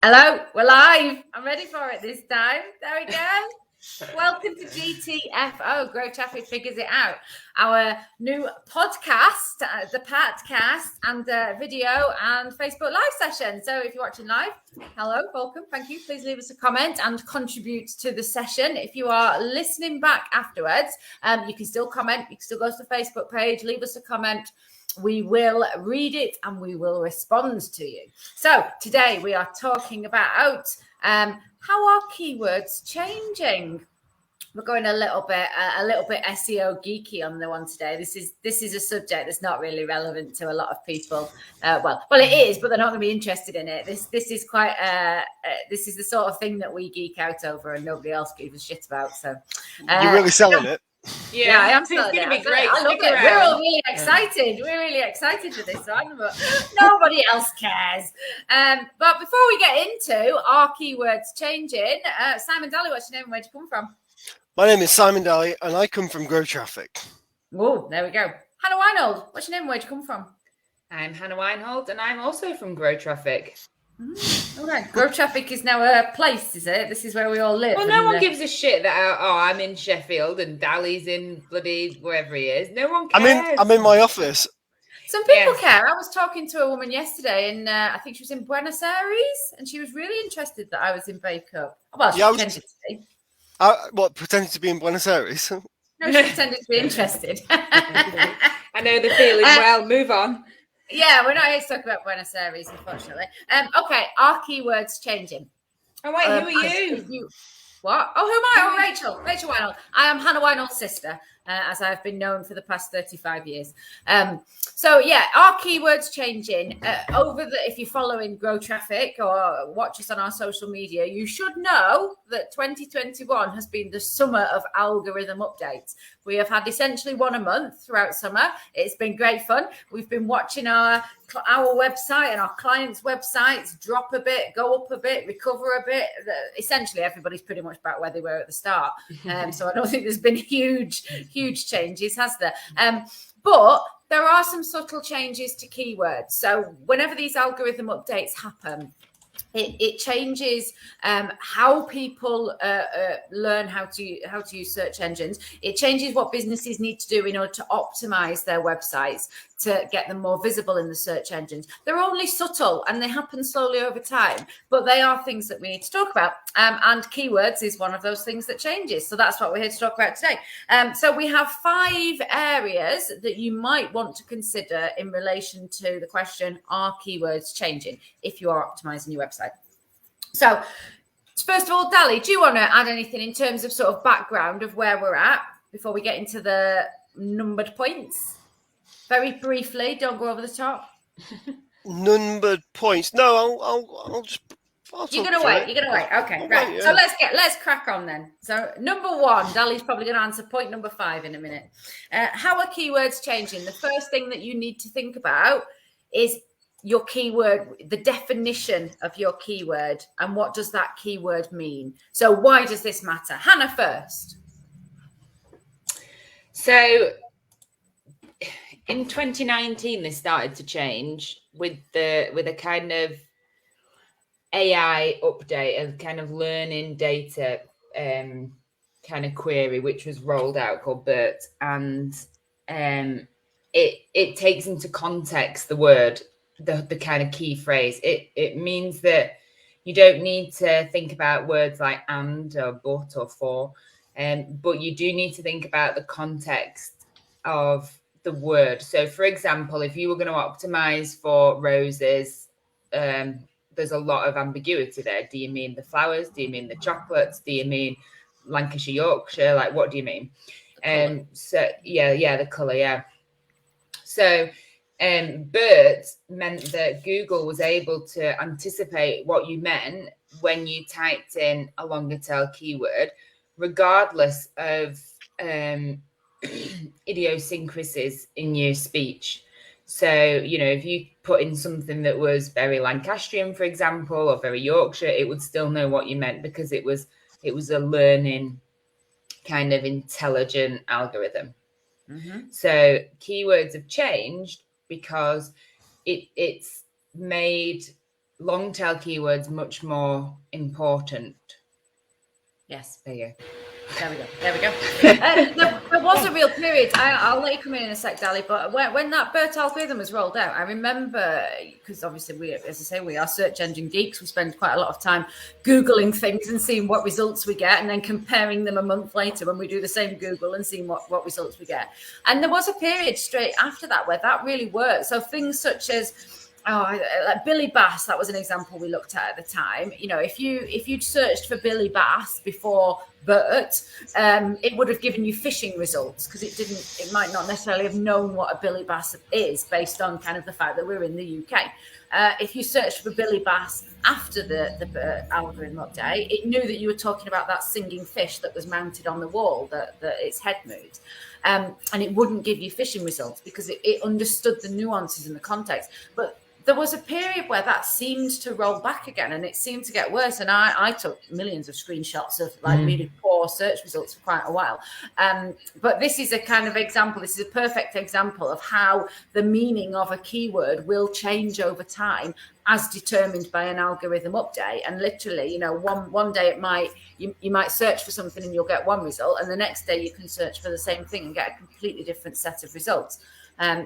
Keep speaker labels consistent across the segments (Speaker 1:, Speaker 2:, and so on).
Speaker 1: Hello, we're live. I'm ready for it this time. There we go. Welcome to GTFO, Grow Traffic Figures It Out, our new podcast, the podcast and video and Facebook live session. So if you're watching live, hello, welcome, thank you. Please leave us a comment and contribute to the session. If you are listening back afterwards, you can still comment. You can still go to the Facebook page, leave us a comment. We will read it and we will respond to you. So today we are talking about how are keywords changing. We're going a little bit SEO geeky on the one today. This is a subject that's not really relevant to a lot of people. Well, it is, but they're not going to be interested in it. This is quite this is the sort of thing that we geek out over and nobody else gives a shit about. So
Speaker 2: you're really selling it.
Speaker 1: Yeah, I am.
Speaker 3: It's going to be great.
Speaker 1: I love it. We're all really excited. We're really excited for this one, but nobody else cares. But before we get into our keywords changing, Simon Dalley, what's your name and where'd you come from?
Speaker 2: My name is Simon Dalley and I come from Grow Traffic.
Speaker 1: Oh, there we go. Hannah Weinhold, what's your name and where'd you come from?
Speaker 3: I'm Hannah Weinhold and I'm also from Grow Traffic.
Speaker 1: All right. Grow Traffic is now a place, is it? This is where we all live.
Speaker 3: Well, no one gives a shit that I'm in Sheffield and Dalley's in bloody wherever he is. No one cares.
Speaker 2: I'm in my office.
Speaker 1: Some people care. I was talking to a woman yesterday, and I think she was in Buenos Aires, and she was really interested that I was in Bacup. Well, she pretended to be.
Speaker 2: Pretended to be in Buenos Aires?
Speaker 1: No, she pretended to be interested.
Speaker 3: I know the feeling well. Move on.
Speaker 1: Yeah, we're not here to talk about Buenos Aires, unfortunately. Okay, our keywords changing.
Speaker 3: Oh, wait, who are you?
Speaker 1: What? Oh, who am I? Oh, Rachel Weinhold. I am Hannah Weinhold's sister, as I've been known for the past 35 years. So, our keywords changing. If you're following Grow Traffic or watch us on our social media, you should know that 2021 has been the summer of algorithm updates. We have had essentially one a month throughout summer. It's been great fun. We've been watching our website and our clients' websites drop a bit, go up a bit, recover a bit. Essentially, everybody's pretty much back where they were at the start. So I don't think there's been huge changes, has there? But there are some subtle changes to keywords. So whenever these algorithm updates happen, it changes how people learn how to use search engines. It changes what businesses need to do in order to optimize their websites to get them more visible in the search engines. They're only subtle and they happen slowly over time, but they are things that we need to talk about. And keywords is one of those things that changes. So that's what we're here to talk about today. So we have 5 areas that you might want to consider in relation to the question, are keywords changing if you are optimizing your website? So first of all, Dalley, do you want to add anything in terms of sort of background of where we're at before we get into the numbered points? Very briefly, don't go over the top.
Speaker 2: Numbered points. No, I'll just.
Speaker 1: You're gonna wait. Okay, right. So let's crack on then. So number 1, Dalley's probably going to answer point number 5 in a minute. How are keywords changing? The first thing that you need to think about is your keyword, the definition of your keyword, and what does that keyword mean? So why does this matter? Hannah first.
Speaker 3: So in 2019, this started to change with a kind of AI update, a kind of learning data kind of query, which was rolled out called BERT, and it takes into context the word, the kind of key phrase. It means that you don't need to think about words like and or but or for, but you do need to think about the context of the word. So for example, if you were going to optimize for roses, there's a lot of ambiguity there. Do you mean the flowers? Do you mean the chocolates? Do you mean Lancashire, Yorkshire? Like, what do you mean? So the color, yeah. So BERT meant that Google was able to anticipate what you meant when you typed in a longer tail keyword, regardless of idiosyncrasies in your speech. So, if you put in something that was very Lancastrian, for example, or very Yorkshire, it would still know what you meant because it was a learning kind of intelligent algorithm. Mm-hmm. So keywords have changed because it's made long tail keywords much more important.
Speaker 1: Yes.
Speaker 3: There you go.
Speaker 1: There we go. There was a real period. I'll let you come in a sec, Dalley. But when that BERT algorithm was rolled out, I remember, because obviously we, as I say, we are search engine geeks. We spend quite a lot of time Googling things and seeing what results we get, and then comparing them a month later when we do the same Google and seeing what results we get. And there was a period straight after that where that really worked. So things such as like Billy Bass, that was an example we looked at the time. You know, if you'd searched for Billy Bass before BERT, it would have given you phishing results because it might not necessarily have known what a Billy Bass is based on kind of the fact that we're in the UK. If you searched for Billy Bass after the BERT algorithm update, it knew that you were talking about that singing fish that was mounted on the wall, that its head moved. And it wouldn't give you phishing results because it understood the nuances and the context. But there was a period where that seemed to roll back again, and it seemed to get worse. And I took millions of screenshots of like really poor search results for quite a while. But this is a kind of example. This is a perfect example of how the meaning of a keyword will change over time as determined by an algorithm update. And literally, you know, one day you might search for something and you'll get one result, and the next day you can search for the same thing and get a completely different set of results.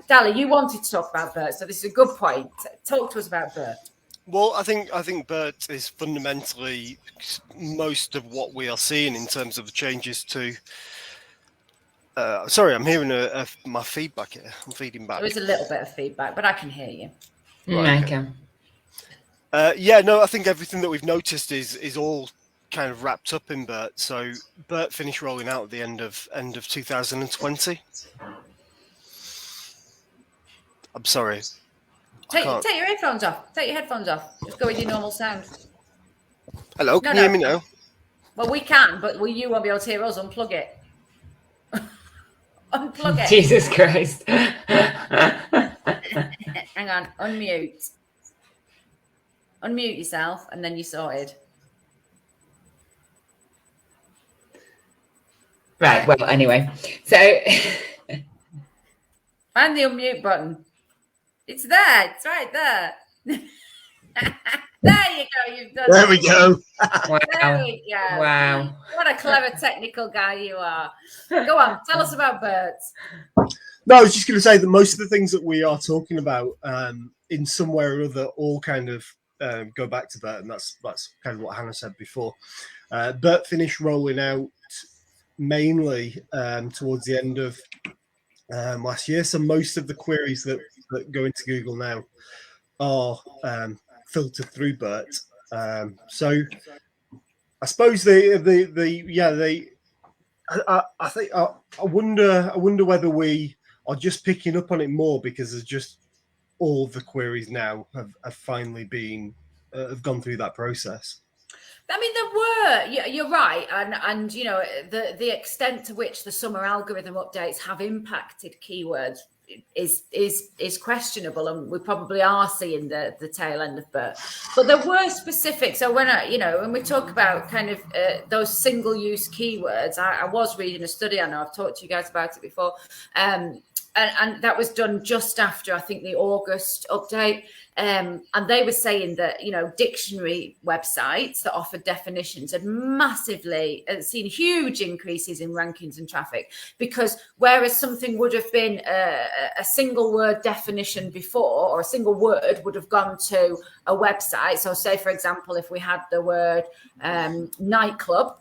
Speaker 1: Dalley, you wanted to talk about BERT, so this is a good point. Talk to us about BERT.
Speaker 2: Well, I think BERT is fundamentally most of what we are seeing in terms of the changes to. Sorry, I'm hearing my feedback here. I'm feeding back.
Speaker 1: There is a little bit of feedback, but I can hear you.
Speaker 2: Right, okay. I think everything that we've noticed is all kind of wrapped up in BERT. So BERT finished rolling out at the end of 2020. I'm sorry.
Speaker 1: Take your headphones off. Take your headphones off. Just go with your normal sound.
Speaker 2: Hello, can you hear me now?
Speaker 1: Well, we can, but you won't be able to hear us. Unplug it. Unplug it.
Speaker 3: Jesus Christ.
Speaker 1: Hang on. Unmute. Unmute yourself, and then you're sorted.
Speaker 3: Right. Well, anyway. So
Speaker 1: find the unmute button. It's there. It's right there. There you go. You've done
Speaker 4: There we go.
Speaker 3: Wow.
Speaker 1: There we go.
Speaker 3: Wow.
Speaker 1: What a clever technical guy you are. Go on. Tell us about BERT.
Speaker 4: No, I was just going to say that most of the things that we are talking about in some way or other all kind of go back to BERT, and that's kind of what Hannah said before. BERT finished rolling out mainly towards the end of last year. So most of the queries that go into Google now are filtered through BERT. So I suppose I wonder whether we are just picking up on it more because there's just all the queries now have finally been have gone through that process.
Speaker 1: I mean, there were, you're right. And you know, the extent to which the summer algorithm updates have impacted keywords is questionable, and we probably are seeing the tail end of BERT. But there were specific. So when we talk about kind of those single use keywords, I was reading a study. I know I've talked to you guys about it before. And that was done just after, I think, the August update. And they were saying that, you know, dictionary websites that offer definitions had massively seen huge increases in rankings and traffic, because whereas something would have been a single word definition before, or a single word would have gone to a website. So say, for example, if we had the word nightclub,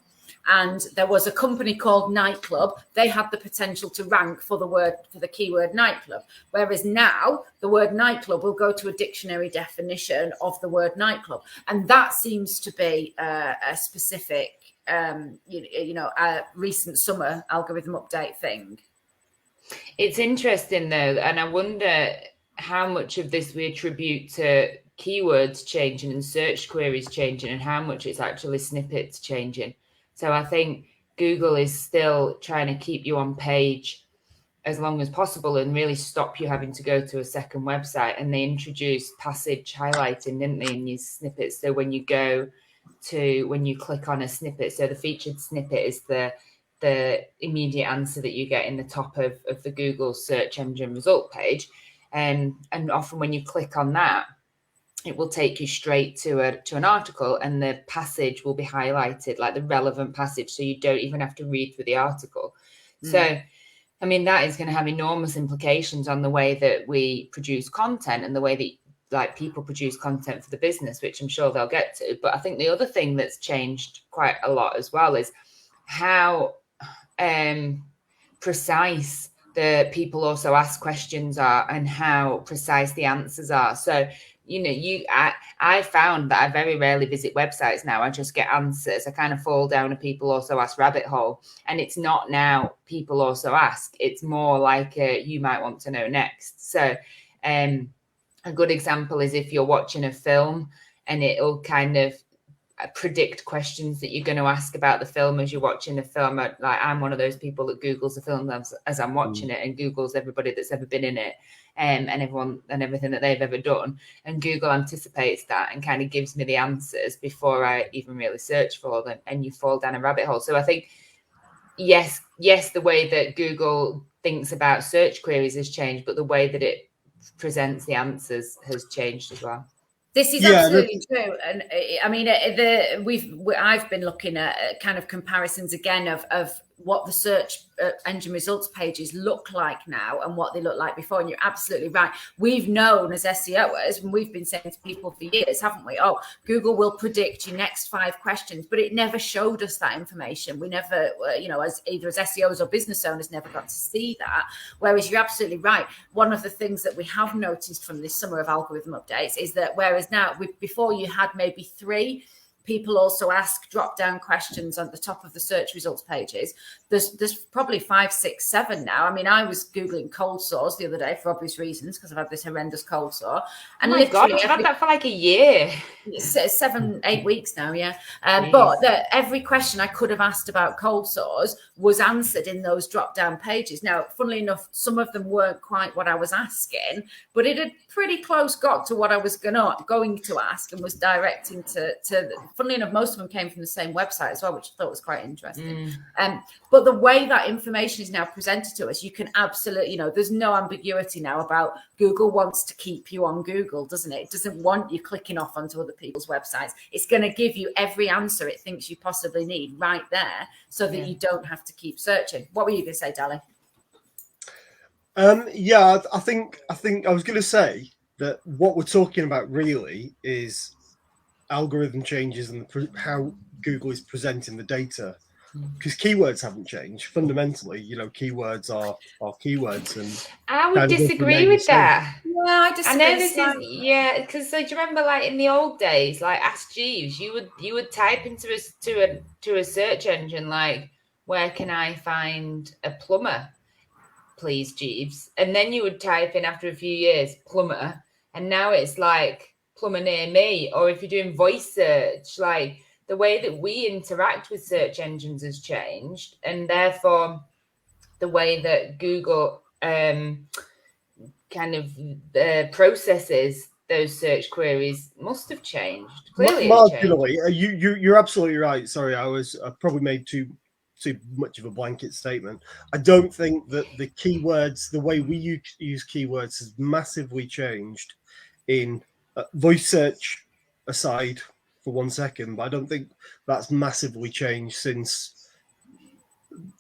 Speaker 1: and there was a company called Nightclub, they had the potential to rank for the keyword nightclub. Whereas now the word nightclub will go to a dictionary definition of the word nightclub. And that seems to be a specific, a recent summer algorithm update thing. It's
Speaker 3: interesting though. And I wonder how much of this we attribute to keywords changing and search queries changing, and how much it's actually snippets changing. So I think Google is still trying to keep you on page as long as possible and really stop you having to go to a second website. And they introduced passage highlighting, didn't they, in your snippets? So when you click on a snippet, so the featured snippet is the immediate answer that you get in the top of the Google search engine result page. And often when you click on that, it will take you straight to an article, and the passage will be highlighted, like the relevant passage, so you don't even have to read through the article. So I mean, that is going to have enormous implications on the way that we produce content and the way that like people produce content for the business, which I'm sure they'll get to. But I think the other thing that's changed quite a lot as well is how precise the people also ask questions are and how precise the answers are. So, you know, I found that I very rarely visit websites now. I just get answers. I kind of fall down a people also ask rabbit hole. And it's not now people also ask. It's more like you might want to know next. So a good example is if you're watching a film and it'll kind of predict questions that you're going to ask about the film as you're watching the film. Like, I'm one of those people that Googles the film as I'm watching it, and Googles everybody that's ever been in it, and everyone and everything that they've ever done. And Google anticipates that and kind of gives me the answers before I even really search for them, and you fall down a rabbit hole. So I think, yes, the way that Google thinks about search queries has changed, but the way that it presents the answers has changed as well.
Speaker 1: This is absolutely true, and I mean, I've been looking at kind of comparisons again of what the search engine results pages look like now and what they look like before. And you're absolutely right. We've known as SEOs, and we've been saying to people for years, haven't we? Oh, Google will predict your next 5 questions, but it never showed us that information. We never, as either as SEOs or business owners, never got to see that. Whereas you're absolutely right. One of the things that we have noticed from this summer of algorithm updates is that whereas now, before you had maybe 3 people also ask drop-down questions on the top of the search results pages, there's probably 5, 6, 7 now. I mean, I was Googling cold sores the other day for obvious reasons because I've had this horrendous cold sore. And
Speaker 3: oh my God, I've had that for like a year.
Speaker 1: 7, 8 weeks now, yeah. But every question I could have asked about cold sores was answered in those drop-down pages. Now, funnily enough, some of them weren't quite what I was asking, but it had pretty close got to what I was going to ask and was directing to funnily enough, most of them came from the same website as well, which I thought was quite interesting. But the way that information is now presented to us, you can absolutely, there's no ambiguity now about Google wants to keep you on Google, doesn't it? It doesn't want you clicking off onto other people's websites. It's going to give you every answer it thinks you possibly need right there so that you don't have to keep searching. What were you going to say, Dalley?
Speaker 4: I think I was going to say that what we're talking about really is algorithm changes and how Google is presenting the data, because keywords haven't changed fundamentally. Keywords are keywords, and
Speaker 3: I would disagree with that.
Speaker 1: Yeah, I disagree.
Speaker 3: I know this is because do you remember, like in the old days, like Ask Jeeves, you would type into a search engine like, where can I find a plumber, please, Jeeves, and then you would type in after a few years plumber, and now it's like plumber near me. Or if you're doing voice search, like the way that we interact with search engines has changed, and therefore the way that Google kind of processes those search queries must have changed. Clearly,
Speaker 4: marginally. You're absolutely right. Sorry, I probably made too much of a blanket statement. I don't think that the keywords, the way we use keywords, has massively changed in voice search aside for 1 second, but I don't think that's massively changed since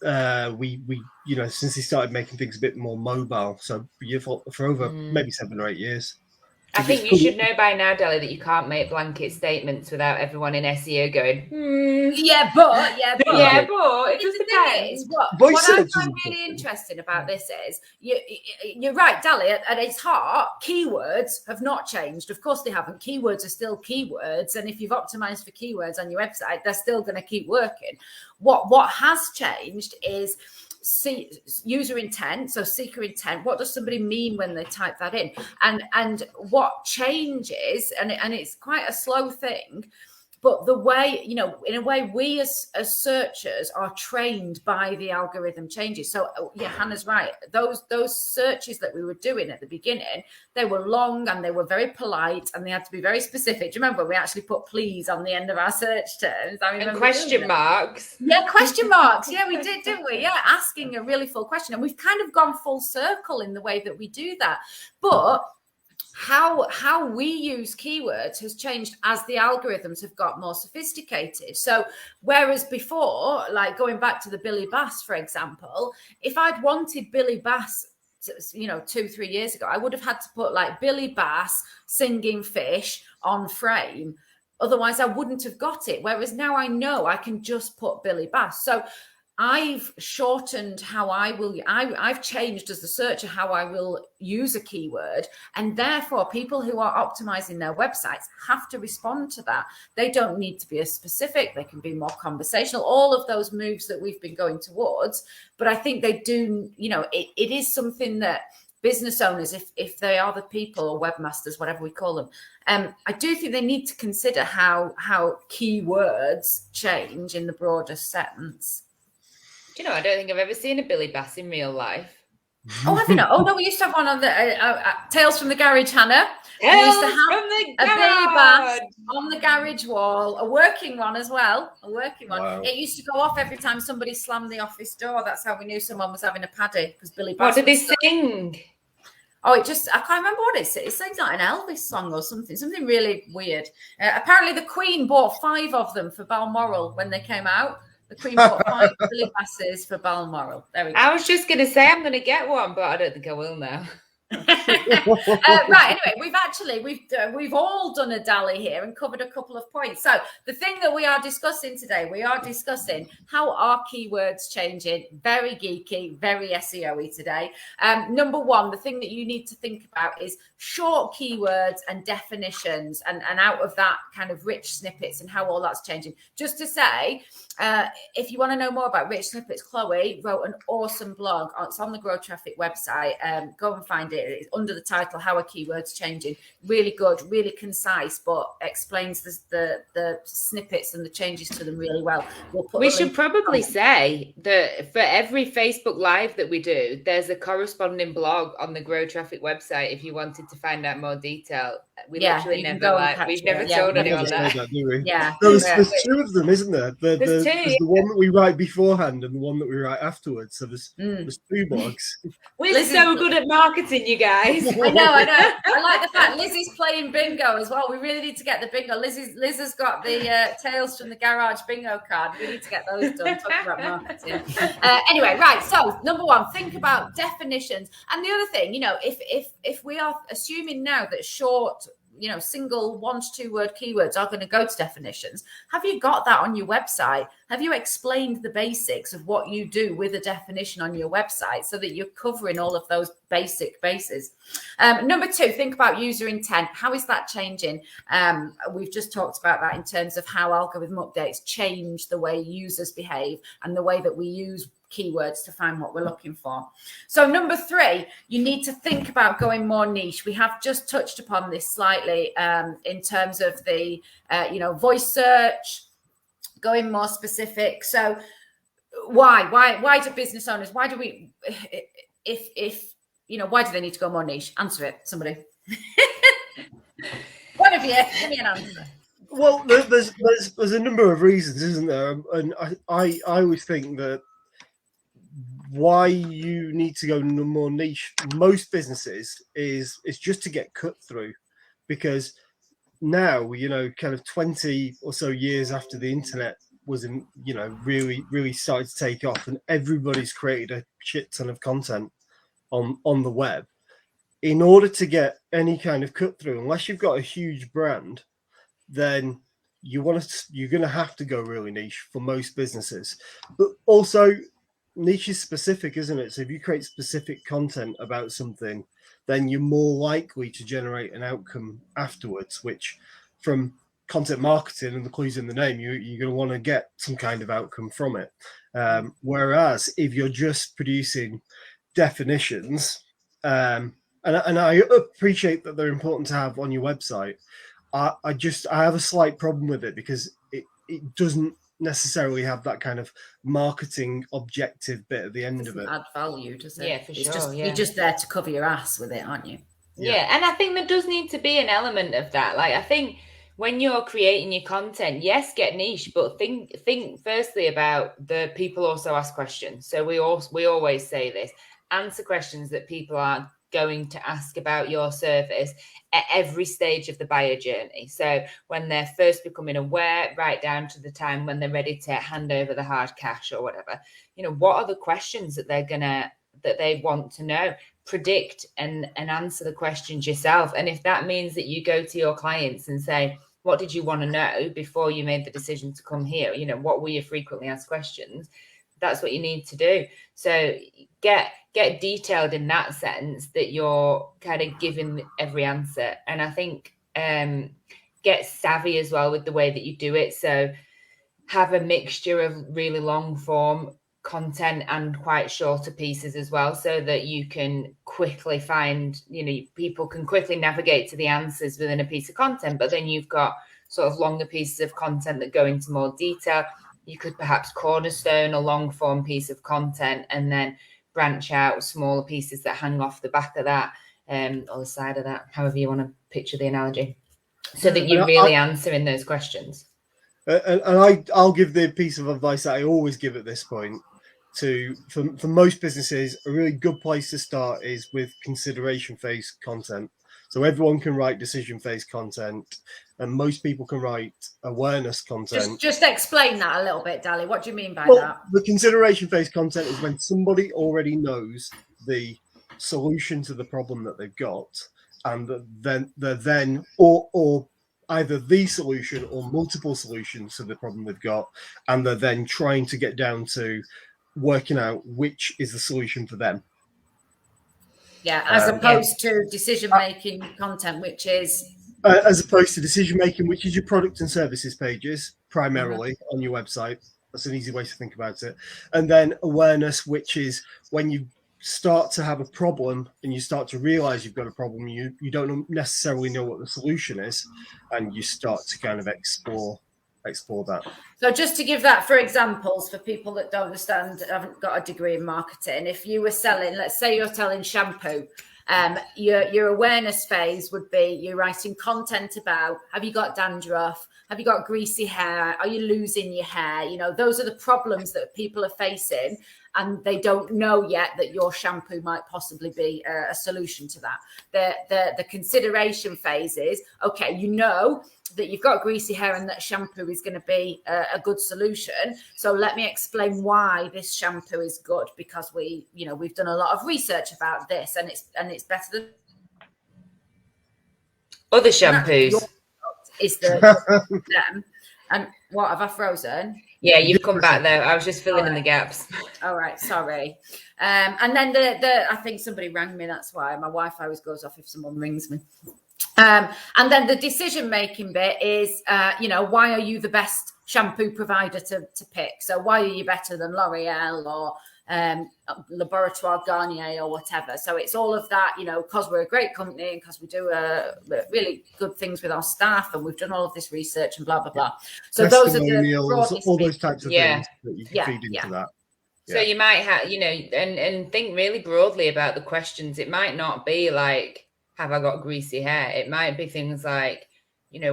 Speaker 4: since he started making things a bit more mobile. So for over maybe 7 or 8 years.
Speaker 3: I think you should know by now, Dalley, that you can't make blanket statements without everyone in SEO going,
Speaker 1: Yeah, but
Speaker 3: it just depends.
Speaker 1: What I find really interesting about this is you're right, Dalley. At its heart, keywords have not changed. Of course, they haven't. Keywords are still keywords, and if you've optimized for keywords on your website, they're still going to keep working. What has changed is user intent, so seeker intent. What does somebody mean when they type that in? And what changes, and it's quite a slow thing, but the way, in a way, we as searchers are trained by the algorithm changes. So yeah, Hannah's right. Those searches that we were doing at the beginning, they were long and they were very polite and they had to be very specific. Do you remember we actually put please on the end of our search terms?
Speaker 3: And question marks.
Speaker 1: Yeah, question marks. Yeah, we did, didn't we? Yeah, asking a really full question. And we've kind of gone full circle in the way that we do that. But how we use keywords has changed as the algorithms have got more sophisticated. So whereas before, like going back to the Billy Bass, for example, if I'd wanted Billy Bass, 2-3 years ago, I would have had to put like Billy Bass singing fish on frame. Otherwise I wouldn't have got it. Whereas now I know I can just put Billy Bass. So I've shortened how I've changed as the searcher how I will use a keyword, and therefore people who are optimizing their websites have to respond to that. They don't need to be as specific. They can be more conversational, all of those moves that we've been going towards. But I think they do, it is something that business owners, if they are the people or webmasters, whatever we call them, I do think they need to consider how keywords change in the broader sense.
Speaker 3: I don't think I've ever seen a Billy Bass in real life.
Speaker 1: Oh, have you not? Oh, no, we used to have one on the Tales from the Garage, Hannah. We used to have a Billy Bass on the garage wall, a working one as well, a working one. Wow. It used to go off every time somebody slammed the office door. That's how we knew someone was having a paddy, because Billy Bass.
Speaker 3: What did they sing?
Speaker 1: Oh, I can't remember what it says. It sounds like an Elvis song or something really weird. Apparently the Queen bought 5 of them for Balmoral when they came out. The Queen bought 5 Billy Basses for Balmoral. There we go.
Speaker 3: I was just going to say I'm going to get one, but I don't think I will now.
Speaker 1: Right. Anyway, we've all done a Dalley here and covered a couple of points. So the thing that we are discussing today, we are discussing how are keywords changing. Very geeky, very SEO-y today. Number one, the thing that you need to think about is short keywords and definitions, and out of that kind of rich snippets and how all that's changing. Just to say, if you want to know more about rich snippets, Chloe wrote an awesome blog. It's on the Grow Traffic website. Go and find it. It's under the title "How Are Keywords Changing?" Really good, really concise, but explains the snippets and the changes to them really well.
Speaker 3: We should probably say that for every Facebook Live that we do, there's a corresponding blog on the Grow Traffic website if you wanted to find out more detail. We've never told anyone that.
Speaker 1: Yeah,
Speaker 4: there's 2 of them, isn't there? There's the one that we write beforehand and the one that we write afterwards. So there's 2 blogs.
Speaker 3: We're so good at marketing, you guys.
Speaker 1: I know. I like the fact Lizzie's playing bingo as well. We really need to get the bingo. Liz has got the Tales from the Garage bingo card. We need to get those done. Talk about marketing. Anyway, right. So number one, think about definitions. And the other thing, if we are assuming now that short, single 1 to 2 word keywords are going to go to definitions, have you got that on your website? Have you explained the basics of what you do with a definition on your website so that you're covering all of those basic bases? Number 2, think about user intent. How is that changing? We've just talked about that in terms of how algorithm updates change the way users behave and the way that we use keywords to find what we're looking for. So number 3, you need to think about going more niche. We have just touched upon this slightly in terms of the voice search, going more specific. So why do business owners, why do we, why do they need to go more niche? Answer it, somebody. One of you, give me an answer.
Speaker 4: Well, there's a number of reasons, isn't there? And I always think that why you need to go more niche, most businesses, is just to get cut through, because now, kind of 20 or so years after the internet was really started to take off, and everybody's created a shit ton of content on the web. In order to get any kind of cut through, unless you've got a huge brand, then you're going to have to go really niche for most businesses. But also, niche is specific, isn't it? So if you create specific content about something, then you're more likely to generate an outcome afterwards, which, from content marketing and the clues in the name, you're going to want to get some kind of outcome from it. Whereas if you're just producing definitions, and I appreciate that they're important to have on your website, I have a slight problem with it, because it doesn't necessarily have that kind of marketing objective bit at the end of it.
Speaker 1: Add value, does it?
Speaker 3: Yeah, for sure.
Speaker 1: You're just there to cover your ass with it, aren't you?
Speaker 3: Yeah, and I think there does need to be an element of that. Like, I think when you're creating your content, yes, get niche, but think firstly about the people also ask questions. So we always say this: answer questions that people are going to ask about your service at every stage of the buyer journey. So when they're first becoming aware, right down to the time when they're ready to hand over the hard cash or whatever, what are the questions that they want to know? Predict and answer the questions yourself. And if that means that you go to your clients and say, what did you want to know before you made the decision to come here? What were your frequently asked questions? That's what you need to do. So get detailed in that sense, that you're kind of giving every answer. And I think get savvy as well with the way that you do it. So have a mixture of really long form content and quite shorter pieces as well, so that you can quickly find, people can quickly navigate to the answers within a piece of content. But then you've got sort of longer pieces of content that go into more detail. You could perhaps cornerstone a long form piece of content and then branch out smaller pieces that hang off the back of that, or the side of that, however you want to picture the analogy, so that you're really answering those questions.
Speaker 4: And I'll give the piece of advice that I always give at this point. For most businesses, a really good place to start is with consideration phase content. So everyone can write decision phase content, and most people can write awareness content.
Speaker 1: Just explain that a little bit, Dalley. What do you mean by that?
Speaker 4: The consideration phase content is when somebody already knows the solution to the problem that they've got, and then they're or either the solution or multiple solutions to the problem they've got, and they're then trying to get down to working out which is the solution for them.
Speaker 1: Yeah, as opposed to decision-making content, which is...
Speaker 4: as opposed to decision-making, which is your product and services pages, primarily on your website. That's an easy way to think about it. And then awareness, which is when you start to have a problem and you start to realize you've got a problem, you don't necessarily know what the solution is, and you start to kind of explore that.
Speaker 1: So just to give that for examples for people that don't understand, haven't got a degree in marketing, if you were selling, let's say you're selling shampoo, your awareness phase would be you're writing content about, have you got dandruff? Have you got greasy hair? Are you losing your hair? Those are the problems that people are facing, and they don't know yet that your shampoo might possibly be a solution to that. The consideration phase is, okay, that you've got greasy hair and that shampoo is going to be a good solution. So let me explain why this shampoo is good, because we've done a lot of research about this, and it's better than
Speaker 3: other shampoos.
Speaker 1: Is them. And what, have I frozen?
Speaker 3: Yeah, you've come back there. I was just filling in the gaps.
Speaker 1: All right, sorry. And then I think somebody rang me. That's why my Wi-Fi always goes off if someone rings me. And then the decision-making bit is, why are you the best shampoo provider to pick? So why are you better than L'Oreal or Laboratoire Garnier or whatever? So it's all of that, because we're a great company and because we do really good things with our staff, and we've done all of this research and blah, blah, blah. So those are
Speaker 4: all those types of things that you can feed into that.
Speaker 3: So you might have, and think really broadly about the questions. It might not be like, have I got greasy hair? It might be things like,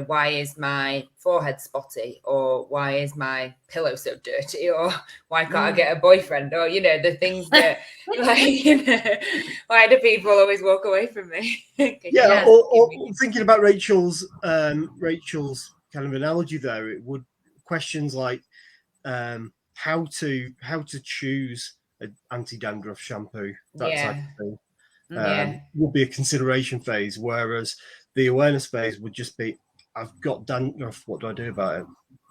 Speaker 3: why is my forehead spotty? Or why is my pillow so dirty? Or why can't I get a boyfriend? Or, the things that, why do people always walk away from me?
Speaker 4: or thinking about Rachel's kind of analogy there, it would questions like how to choose an anti-dandruff shampoo, that type of thing. Would be a consideration phase, whereas the awareness phase would just be, I've got dandruff, what do I do about it?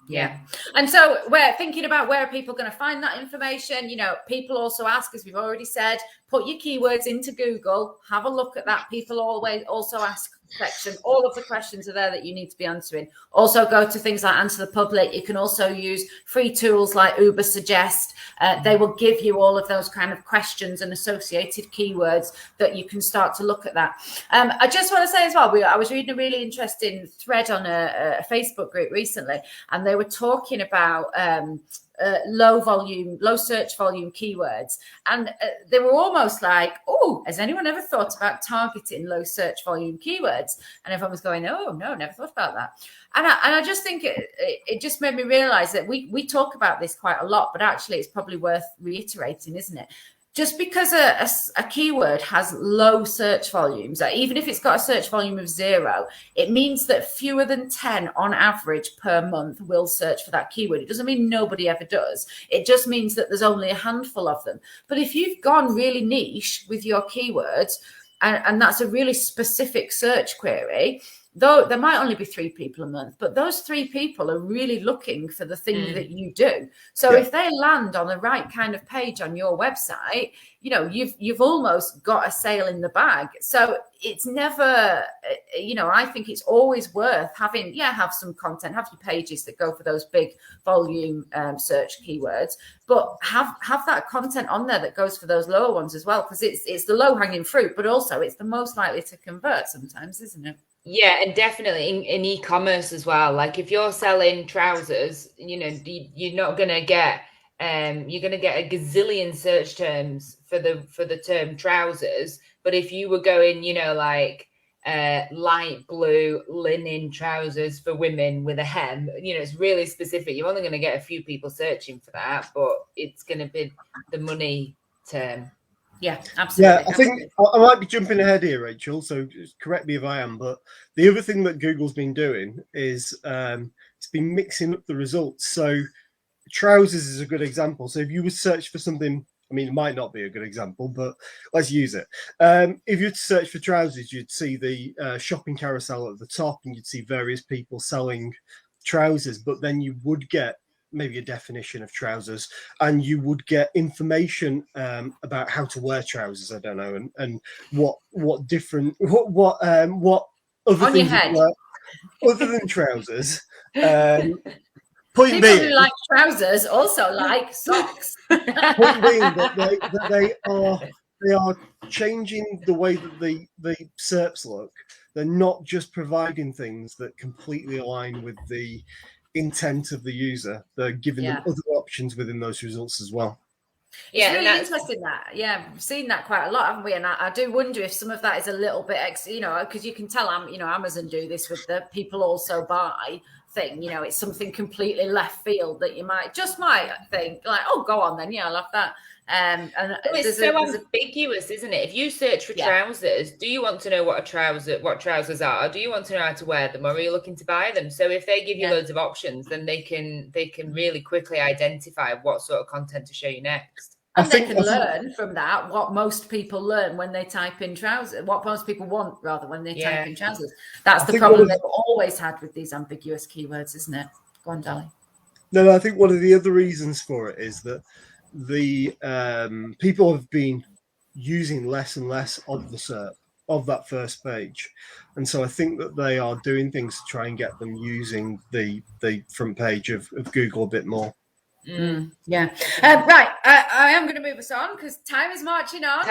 Speaker 1: Yeah. And so we're thinking about where are people going to find that information. People also ask, as we've already said, put your keywords into Google, have a look at that. People always also ask section. All of the questions are there that you need to be answering. Also go to things like Answer the Public. You can also use free tools like Uber Suggest. They will give you all of those kind of questions and associated keywords that you can start to look at that. I just want to say as well, I was reading a really interesting thread on a Facebook group recently, and they were talking about low search volume keywords, and they were almost like, oh, has anyone ever thought about targeting low search volume keywords? And everyone was going, oh no, never thought about that. And I just think it just made me realize that we talk about this quite a lot, but actually it's probably worth reiterating, isn't it? just because a keyword has low search volumes, even if it's got a search volume of 0, it means that fewer than 10 on average per month will search for that keyword. It doesn't mean nobody ever does. It just means that there's only a handful of them. But if you've gone really niche with your keywords, and that's a really specific search query, though there might only be 3 people a month, but those 3 people are really looking for the thing that you do. So if they land on the right kind of page on your website, you've almost got a sale in the bag. So it's never, I think it's always worth having, have some content, have your pages that go for those big volume search keywords, but have that content on there that goes for those lower ones as well, because it's the low hanging fruit, but also it's the most likely to convert sometimes, isn't it?
Speaker 3: Yeah, and definitely in e-commerce as well. Like if you're selling trousers, you're not going to get you're going to get a gazillion search terms for the term trousers. But if you were going, light blue linen trousers for women with a hem, it's really specific. You're only going to get a few people searching for that, but it's going to be the money term.
Speaker 1: Yeah, absolutely.
Speaker 4: Yeah, I think I might be jumping ahead here, Rachel, so just correct me if I am, but the other thing that Google's been doing is it's been mixing up the results. So trousers is a good example. So if you would search for something, I mean, it might not be a good example, but let's use it. If you were to search for trousers, you'd see the shopping carousel at the top, and you'd see various people selling trousers, but then you would get maybe a definition of trousers, and you would get information about how to wear trousers. I don't know, and what other
Speaker 1: on
Speaker 4: things
Speaker 1: your head
Speaker 4: other than trousers. Point
Speaker 1: people
Speaker 4: being,
Speaker 1: who like trousers also like socks.
Speaker 4: point being that they are changing the way that the SERPs look. They're not just providing things that completely align with the intent of the user. They're giving them other options within those results as well.
Speaker 1: It's really interesting that. Yeah, we've seen that quite a lot, haven't we? And I do wonder if some of that is a little bit, because you can tell, Amazon do this with the people also buy thing. It's something completely left field that you might think like, oh, go on then. Yeah, I love that. And
Speaker 3: it's so ambiguous, isn't it? If you search for trousers, do you want to know what trousers are? Or do you want to know how to wear them, or are you looking to buy them? So if they give you loads of options, then they can really quickly identify what sort of content to show you next.
Speaker 1: And they can learn from that what most people learn when they type in trousers, what most people want rather when they type in trousers. That's the problem they've always had with these ambiguous keywords, isn't it? Go on, Dalley.
Speaker 4: No, I think one of the other reasons for it is that the people have been using less and less of the SERP of that first page, and so I think that they are doing things to try and get them using the front page of Google a bit more.
Speaker 1: Right, I am going to move us on because time is marching on.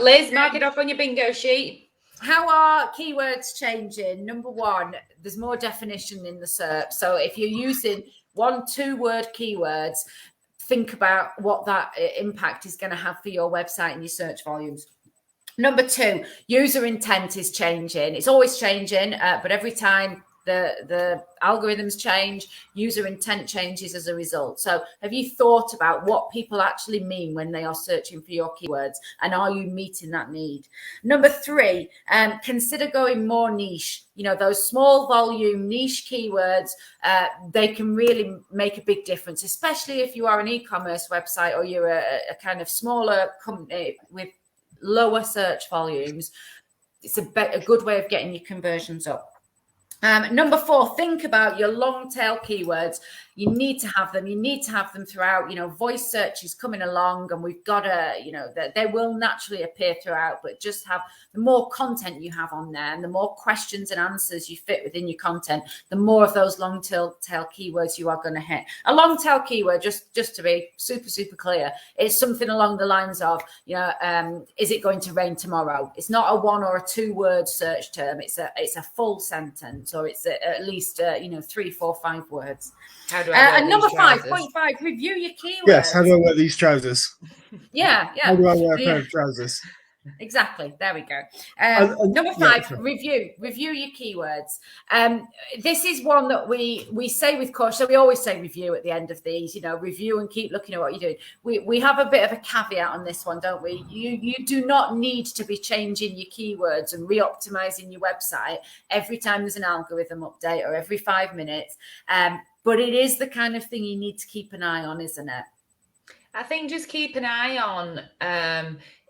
Speaker 3: Liz, mark it off on your bingo sheet.
Speaker 1: How are keywords changing? Number one, there's more definition in the SERP. So if you're using 1-2 word keywords, think about what that impact is going to have for your website and your search volumes. Number 2, user intent is changing. It's always changing, but every time the algorithms change, user intent changes as a result. So have you thought about what people actually mean when they are searching for your keywords, and are you meeting that need? Number 3, consider going more niche. Those small volume niche keywords, they can really make a big difference, especially if you are an e-commerce website or you're a kind of smaller company with lower search volumes. It's a good way of getting your conversions up. Number 4, think about your long tail keywords. You need to have them. You need to have them throughout. Voice search is coming along, and we've got to, they will naturally appear throughout, but just have the more content you have on there and the more questions and answers you fit within your content, the more of those long tail keywords you are going to hit. A long tail keyword, just to be super, super clear, is something along the lines of, is it going to rain tomorrow? It's not a 1 or a 2 word search term. It's a full sentence, or it's at least 3, 4, 5 words.
Speaker 3: How do I
Speaker 1: and number 5.5, review your keywords.
Speaker 4: Yes, how do I wear these trousers?
Speaker 1: Yeah.
Speaker 4: How do I wear a pair of trousers?
Speaker 1: Exactly. There we go. Number 5, review your keywords. This is one that we say with caution. So we always say review at the end of these, review and keep looking at what you're doing. We have a bit of a caveat on this one, don't we? You do not need to be changing your keywords and re-optimizing your website every time there's an algorithm update or every 5 minutes. But it is the kind of thing you need to keep an eye on, isn't it?
Speaker 3: I think just keep an eye on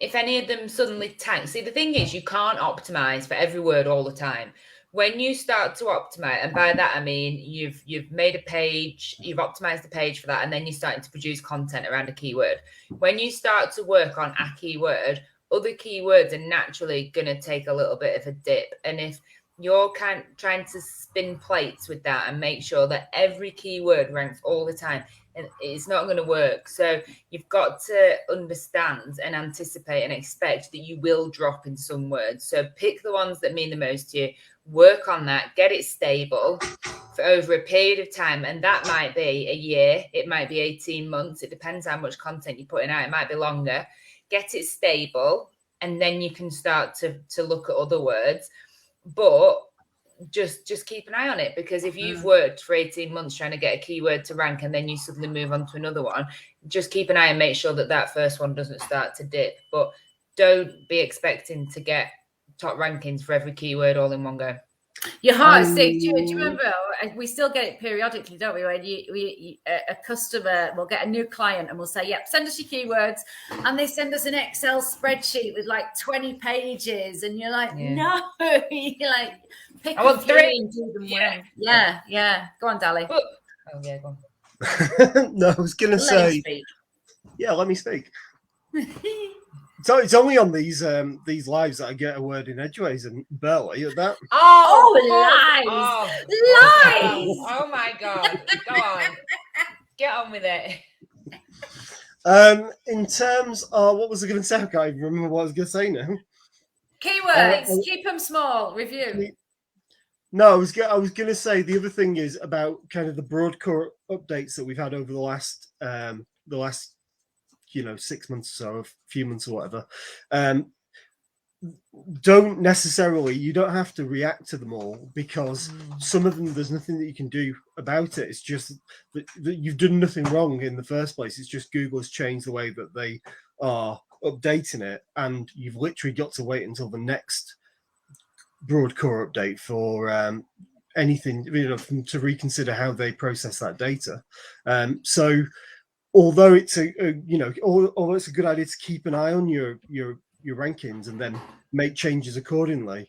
Speaker 3: if any of them suddenly tank. See, the thing is, you can't optimize for every word all the time. When you start to optimize, and by that I mean you've made a page, you've optimized the page for that, and then you're starting to produce content around a keyword. When you start to work on a keyword, other keywords are naturally going to take a little bit of a dip. And if you're trying to spin plates with that and make sure that every keyword ranks all the time, and it's not going to work. So you've got to understand and anticipate and expect that you will drop in some words. So pick the ones that mean the most to you, work on that, get it stable for over a period of time. And that might be a year, it might be 18 months. It depends how much content you're putting out. It might be longer. Get it stable, and then you can start to look at other words. But just keep an eye on it, because if you've worked for 18 months trying to get a keyword to rank and then you suddenly move on to another one, just keep an eye and make sure that first one doesn't start to dip. But don't be expecting to get top rankings for every keyword all in one go.
Speaker 1: Your heart is sick. Do you remember? We still get it periodically, don't we? When a customer will get a new client and we'll say, "Yep, send us your keywords," and they send us an Excel spreadsheet with like 20 pages, and you're like, "No," you're like, "Pick
Speaker 3: I want 3
Speaker 1: and do them well." Yeah. Go on, Dalley.
Speaker 3: Oh yeah, go on.
Speaker 4: No, I was going to say. Yeah, let me speak. So it's only on these lives that I get a word in edgeways, and Bella, you're that.
Speaker 1: Lies! Lies!
Speaker 3: Oh my God! Go on, get on with it.
Speaker 4: In terms of what was I going to say? I can't even remember what I was going to say now.
Speaker 1: Keywords, keep them small. Review.
Speaker 4: No, I was going to say the other thing is about kind of the broad core updates that we've had over the last 6 months or so, a few months or whatever. You don't have to react to them all, because some of them there's nothing that you can do about it. It's just that you've done nothing wrong in the first place. It's just Google has changed the way that they are updating it, and you've literally got to wait until the next broad core update for anything, to reconsider how they process that data. So although it's although it's a good idea to keep an eye on your rankings and then make changes accordingly,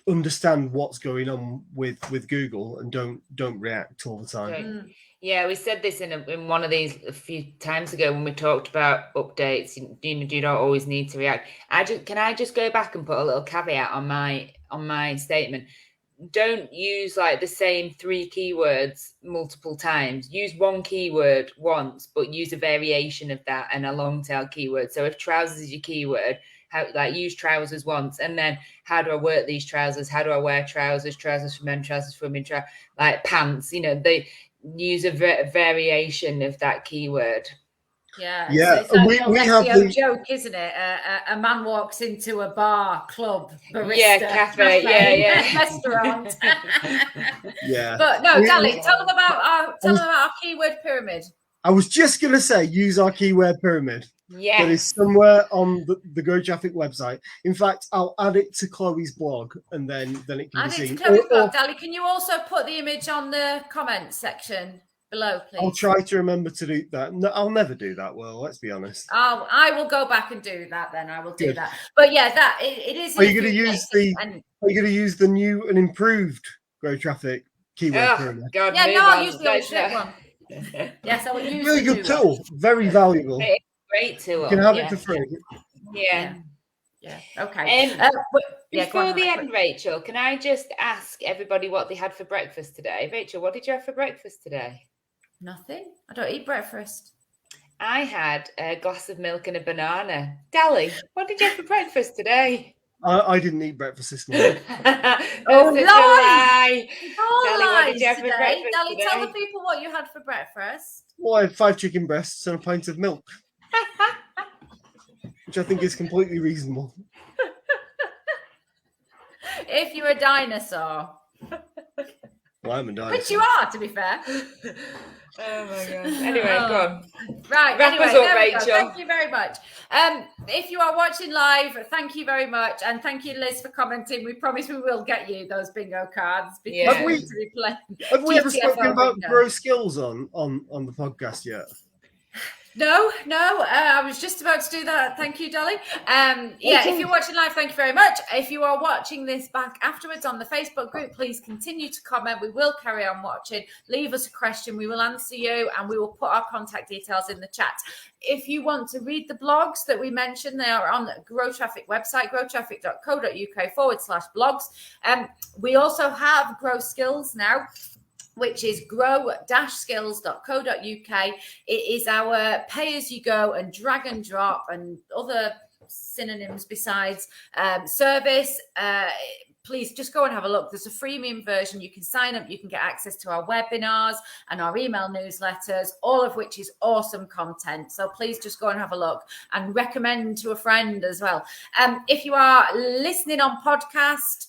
Speaker 4: understand what's going on with Google and don't react all the time.
Speaker 3: Yeah, we said this in one of these a few times ago when we talked about updates. You don't always need to react. Can I just go back and put a little caveat on my statement? Don't use like the same 3 keywords multiple times. Use one keyword once, but use a variation of that and a long tail keyword. So if trousers is your keyword, use trousers once, and then how do I work these trousers? How do I wear trousers? Trousers for men, trousers for women, like pants. They use a variation of that keyword.
Speaker 1: Yeah.
Speaker 4: So
Speaker 1: it's like we have the joke, isn't it? A man walks into a bar, club, barista,
Speaker 3: cafe,
Speaker 1: restaurant.
Speaker 4: Yeah.
Speaker 1: But no, Dalley, tell them about our keyword pyramid.
Speaker 4: I was just going to say, use our keyword pyramid.
Speaker 3: Yeah.
Speaker 4: That is somewhere on the Grow Traffic website. In fact, I'll add it to Chloe's blog, and then it can be seen.
Speaker 1: Add it to Chloe's blog, Dalley. Can you also put the image on the comments section below, please?
Speaker 4: I'll try to remember to do that. No, I'll never do that. Well, let's be honest.
Speaker 1: I will go back and do that. Then I will do that. But yeah, it is.
Speaker 4: Are you going to use the new and improved Grow Traffic keyword pyramid?
Speaker 3: God,
Speaker 1: yeah, no, I'll use the old shit one. Yes, I will use.
Speaker 4: Really good tool. Very valuable.
Speaker 3: Great tool.
Speaker 4: You can have it for free.
Speaker 3: Yeah.
Speaker 1: Okay.
Speaker 3: Before the end, Rachel, can I just ask everybody what they had for breakfast today? Rachel, what did you have for breakfast today?
Speaker 1: Nothing. I don't eat breakfast.
Speaker 3: I had a glass of milk and a banana. Dalley, what did you have for breakfast today?
Speaker 4: I didn't eat breakfast this morning.
Speaker 3: Lie.
Speaker 1: Dalley, what did you have for breakfast today? Tell the people what you had for breakfast.
Speaker 4: Well, I had 5 chicken breasts and a pint of milk. which I think is completely reasonable.
Speaker 1: If you're a dinosaur.
Speaker 4: Well, I'm a dinosaur.
Speaker 1: Which you are, to be fair.
Speaker 3: Oh my god. Anyway, go on.
Speaker 1: Right.
Speaker 3: Wrap
Speaker 1: Anyway,
Speaker 3: us up,
Speaker 1: there we go.
Speaker 3: Rachel.
Speaker 1: Thank you very much. If you are watching live, thank you very much. And thank you, Liz, for commenting. We promise we will get you those bingo cards. Because
Speaker 3: Yeah.
Speaker 1: we need to be playing
Speaker 4: Have we ever
Speaker 1: GTFO
Speaker 4: spoken about
Speaker 1: bingo.
Speaker 4: grow skills on the podcast yet?
Speaker 1: No. I was just about to do that. Thank you, Dalley. If you're watching live, thank you very much. If you are watching this back afterwards on the Facebook group, please continue to comment. We will carry on watching. Leave us a question. We will answer you, and we will put our contact details in the chat. If you want to read the blogs that we mentioned, they are on the Grow Traffic website, growtraffic.co.uk/blogs. We also have Grow Skills now, which is grow-skills.co.uk. It is our pay-as-you-go and drag and drop and other synonyms besides service. Please just go and have a look. There's a freemium version. You can sign up. You can get access to our webinars and our email newsletters, all of which is awesome content. So please just go and have a look and recommend to a friend as well. If you are listening on podcast,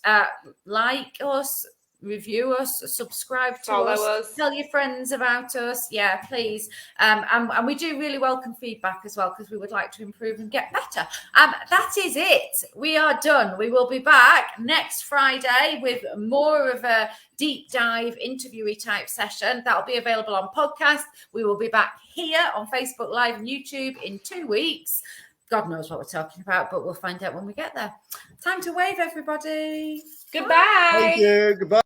Speaker 1: like us, review us, subscribe to us, tell your friends about us. Yeah, please. And we do really welcome feedback as well, because we would like to improve and get better. That is it. We are done. We will be back next Friday with more of a deep dive interviewee type session that will be available on podcast. We will be back here on Facebook Live and YouTube in 2 weeks. God knows what we're talking about, but we'll find out when we get there. Time to wave, everybody.
Speaker 3: Goodbye.
Speaker 4: Thank you. Goodbye.